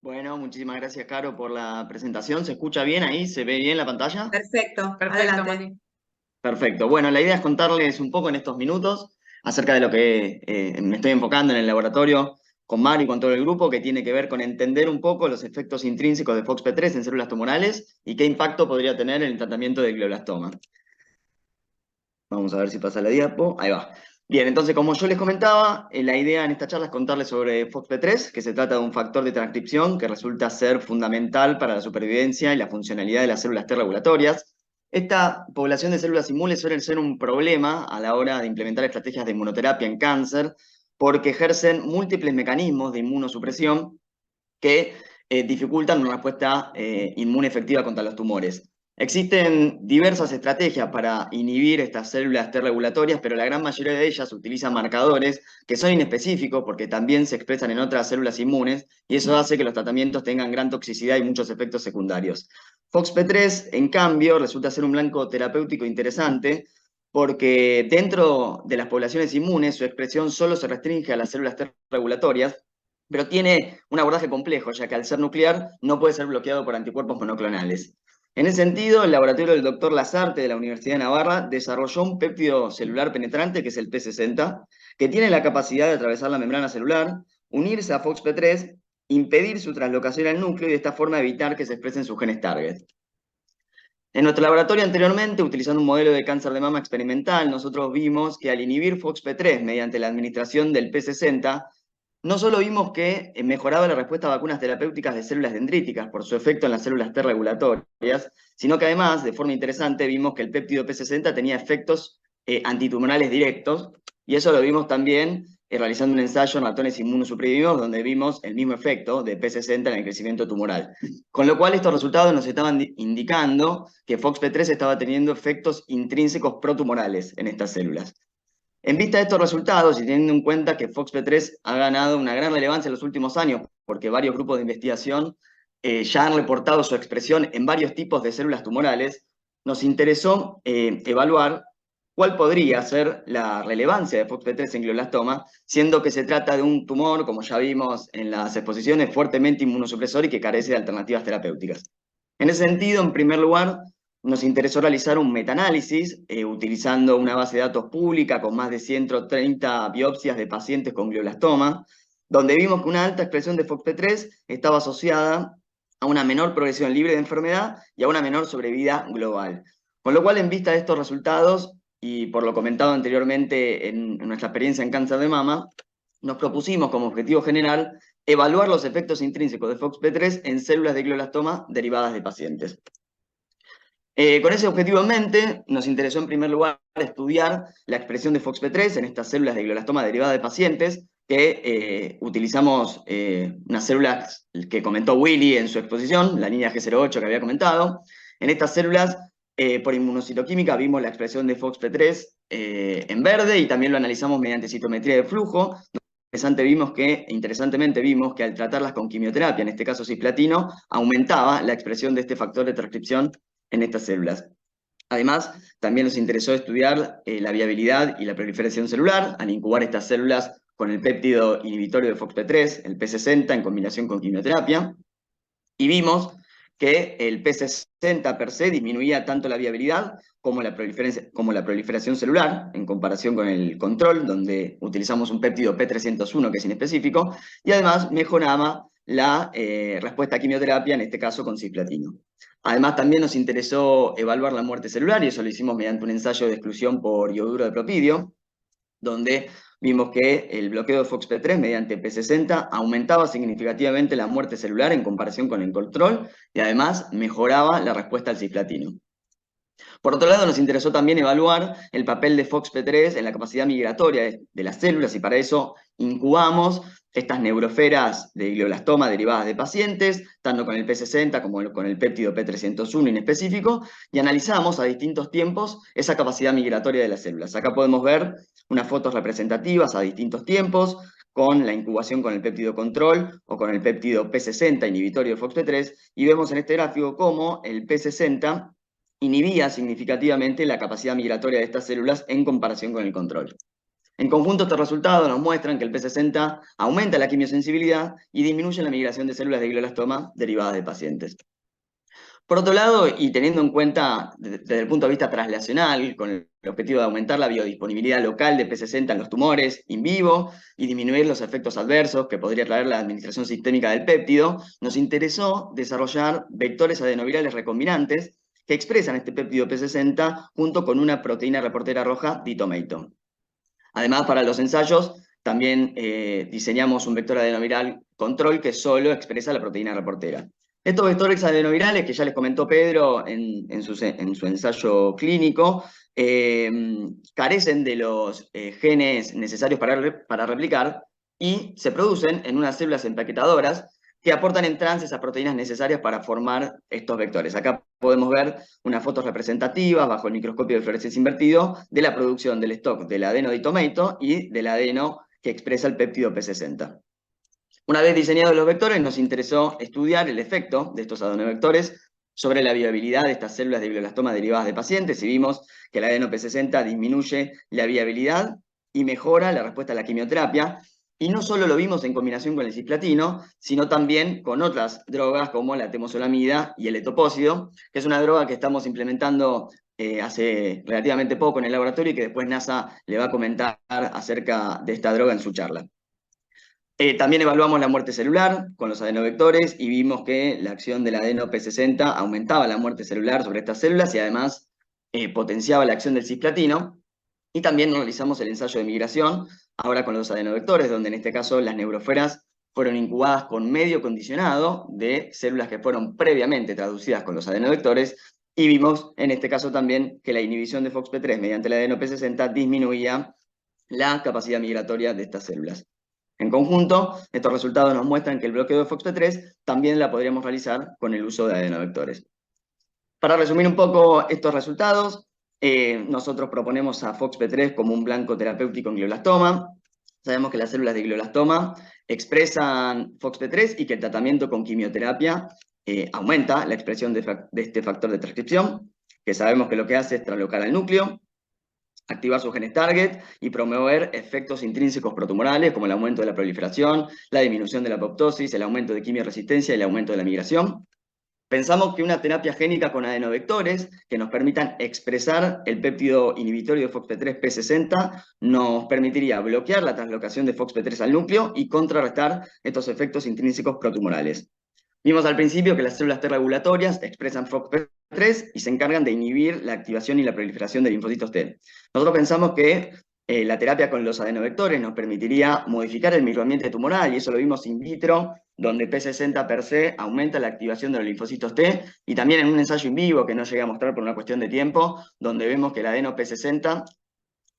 Bueno, muchísimas gracias, Caro, por la presentación. ¿Se escucha bien ahí? ¿Se ve bien la pantalla? Perfecto, Perfecto, adelante. Mati. Perfecto. Bueno, la idea es contarles un poco en estos minutos acerca de lo que me estoy enfocando en el laboratorio con Mario y con todo el grupo, que tiene que ver con entender un poco los efectos intrínsecos de FOXP3 en células tumorales y qué impacto podría tener en el tratamiento del glioblastoma. Vamos a ver si pasa la diapo. Ahí va. Bien, entonces, como yo les comentaba, la idea en esta charla es contarles sobre FOXP3, que se trata de un factor de transcripción que resulta ser fundamental para la supervivencia y la funcionalidad de las células T regulatorias. Esta población de células inmunes suele ser un problema a la hora de implementar estrategias de inmunoterapia en cáncer, porque ejercen múltiples mecanismos de inmunosupresión que dificultan una respuesta inmune efectiva contra los tumores. Existen diversas estrategias para inhibir estas células T regulatorias, pero la gran mayoría de ellas utilizan marcadores que son inespecíficos porque también se expresan en otras células inmunes y eso hace que los tratamientos tengan gran toxicidad y muchos efectos secundarios. FOXP3, en cambio, resulta ser un blanco terapéutico interesante porque dentro de las poblaciones inmunes su expresión solo se restringe a las células T regulatorias, pero tiene un abordaje complejo, ya que al ser nuclear no puede ser bloqueado por anticuerpos monoclonales. En ese sentido, el laboratorio del doctor Lazarte de la Universidad de Navarra desarrolló un péptido celular penetrante, que es el P60, que tiene la capacidad de atravesar la membrana celular, unirse a FOXP3, impedir su translocación al núcleo y de esta forma evitar que se expresen sus genes target. En nuestro laboratorio anteriormente, utilizando un modelo de cáncer de mama experimental, nosotros vimos que al inhibir FOXP3 mediante la administración del P60, no solo vimos que mejoraba la respuesta a vacunas terapéuticas de células dendríticas por su efecto en las células T regulatorias, sino que además, de forma interesante, vimos que el péptido P60 tenía efectos antitumorales directos, y eso lo vimos también realizando un ensayo en ratones inmunosuprimidos, donde vimos el mismo efecto de P60 en el crecimiento tumoral. Con lo cual, estos resultados nos estaban indicando que FOXP3 estaba teniendo efectos intrínsecos protumorales en estas células. En vista de estos resultados y teniendo en cuenta que FOXP3 ha ganado una gran relevancia en los últimos años, porque varios grupos de investigación ya han reportado su expresión en varios tipos de células tumorales, nos interesó evaluar cuál podría ser la relevancia de FOXP3 en glioblastoma, siendo que se trata de un tumor, como ya vimos en las exposiciones, fuertemente inmunosupresor y que carece de alternativas terapéuticas. En ese sentido, en primer lugar, nos interesó realizar un metaanálisis utilizando una base de datos pública con más de 130 biopsias de pacientes con glioblastoma, donde vimos que una alta expresión de FOXP3 estaba asociada a una menor progresión libre de enfermedad y a una menor sobrevida global. Con lo cual, en vista de estos resultados, y por lo comentado anteriormente en nuestra experiencia en cáncer de mama, nos propusimos como objetivo general evaluar los efectos intrínsecos de FOXP3 en células de glioblastoma derivadas de pacientes. Con ese objetivo en mente, nos interesó en primer lugar estudiar la expresión de FOXP3 en estas células de glioblastoma derivadas de pacientes, que utilizamos unas células que comentó Willy en su exposición, la línea G08 que había comentado. En estas células, por inmunocitoquímica, vimos la expresión de FOXP3 en verde y también lo analizamos mediante citometría de flujo. Interesantemente vimos que al tratarlas con quimioterapia, en este caso cisplatino, aumentaba la expresión de este factor de transcripción en estas células. Además, también nos interesó estudiar la viabilidad y la proliferación celular al incubar estas células con el péptido inhibitorio de FOXP3, el P60, en combinación con quimioterapia. Y vimos que el P60 per se disminuía tanto la viabilidad como la proliferación celular, en comparación con el control, donde utilizamos un péptido P301 que es inespecífico, y además mejoraba la respuesta a quimioterapia, en este caso con cisplatino. Además, también nos interesó evaluar la muerte celular, y eso lo hicimos mediante un ensayo de exclusión por ioduro de propidio, donde vimos que el bloqueo de FOXP3 mediante P60 aumentaba significativamente la muerte celular en comparación con el control y además mejoraba la respuesta al cisplatino. Por otro lado, nos interesó también evaluar el papel de FOXP3 en la capacidad migratoria de las células y para eso incubamos estas neuroferas de glioblastoma derivadas de pacientes, tanto con el P60 como con el péptido P301 inespecífico, y analizamos a distintos tiempos esa capacidad migratoria de las células. Acá podemos ver unas fotos representativas a distintos tiempos, con la incubación con el péptido control o con el péptido P60 inhibitorio de FOXP3, y vemos en este gráfico cómo el P60 inhibía significativamente la capacidad migratoria de estas células en comparación con el control. En conjunto, estos resultados nos muestran que el P60 aumenta la quimiosensibilidad y disminuye la migración de células de glioblastoma derivadas de pacientes. Por otro lado, y teniendo en cuenta desde el punto de vista translacional, con el objetivo de aumentar la biodisponibilidad local de P60 en los tumores in vivo y disminuir los efectos adversos que podría traer la administración sistémica del péptido, nos interesó desarrollar vectores adenovirales recombinantes que expresan este péptido P60 junto con una proteína reportera roja D-tomato. Además, para los ensayos, también diseñamos un vector adenoviral control que solo expresa la proteína reportera. Estos vectores adenovirales, que ya les comentó Pedro en su ensayo clínico, carecen de los genes necesarios para replicar y se producen en unas células empaquetadoras que aportan en trans esas proteínas necesarias para formar estos vectores. Acá podemos ver unas fotos representativas bajo el microscopio de fluorescencia invertido de la producción del stock del adeno D-tomato y del adeno que expresa el péptido P60. Una vez diseñados los vectores, nos interesó estudiar el efecto de estos adenovectores sobre la viabilidad de estas células de glioblastoma derivadas de pacientes y vimos que el adeno P60 disminuye la viabilidad y mejora la respuesta a la quimioterapia. Y no solo lo vimos en combinación con el cisplatino, sino también con otras drogas como la temosolamida y el etopósido, que es una droga que estamos implementando hace relativamente poco en el laboratorio y que después NASA le va a comentar acerca de esta droga en su charla. También evaluamos la muerte celular con los adenovectores y vimos que la acción del adeno P60 aumentaba la muerte celular sobre estas células y además potenciaba la acción del cisplatino. Y también realizamos el ensayo de migración, ahora con los adenovectores, donde en este caso las neuroferas fueron incubadas con medio condicionado de células que fueron previamente traducidas con los adenovectores, y vimos en este caso también que la inhibición de FOXP3 mediante el adeno P60 disminuía la capacidad migratoria de estas células. En conjunto, estos resultados nos muestran que el bloqueo de FOXP3 también la podríamos realizar con el uso de adenovectores. Para resumir un poco estos resultados, nosotros proponemos a FOXP3 como un blanco terapéutico en glioblastoma. Sabemos que las células de glioblastoma expresan FOXP3 y que el tratamiento con quimioterapia aumenta la expresión de este factor de transcripción, que sabemos que lo que hace es translocar al núcleo, activar sus genes target y promover efectos intrínsecos protumorales como el aumento de la proliferación, la disminución de la apoptosis, el aumento de quimioresistencia y el aumento de la migración. Pensamos que una terapia génica con adenovectores que nos permitan expresar el péptido inhibitorio de FOXP3 P60 nos permitiría bloquear la translocación de FOXP3 al núcleo y contrarrestar estos efectos intrínsecos protumorales. Vimos al principio que las células T regulatorias expresan FOXP3 y se encargan de inhibir la activación y la proliferación de linfocitos T. Nosotros pensamos que la terapia con los adenovectores nos permitiría modificar el microambiente tumoral, y eso lo vimos in vitro, donde P60 per se aumenta la activación de los linfocitos T, y también en un ensayo in vivo que no llegué a mostrar por una cuestión de tiempo, donde vemos que el adeno P60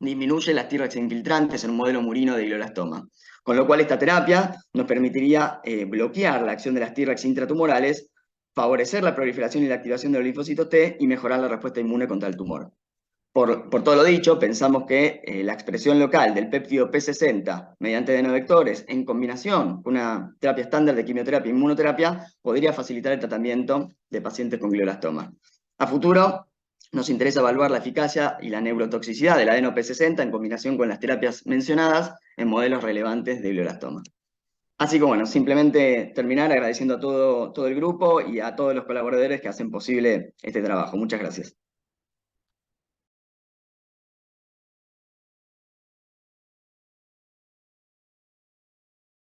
disminuye las Tregs infiltrantes en un modelo murino de glioblastoma. Con lo cual esta terapia nos permitiría bloquear la acción de las Tregs intratumorales, favorecer la proliferación y la activación de los linfocitos T y mejorar la respuesta inmune contra el tumor. Por todo lo dicho, pensamos que la expresión local del péptido P60 mediante adenovectores en combinación con una terapia estándar de quimioterapia e inmunoterapia podría facilitar el tratamiento de pacientes con glioblastoma. A futuro, nos interesa evaluar la eficacia y la neurotoxicidad del adeno P60 en combinación con las terapias mencionadas en modelos relevantes de glioblastoma. Así que bueno, simplemente terminar agradeciendo a todo el grupo y a todos los colaboradores que hacen posible este trabajo. Muchas gracias.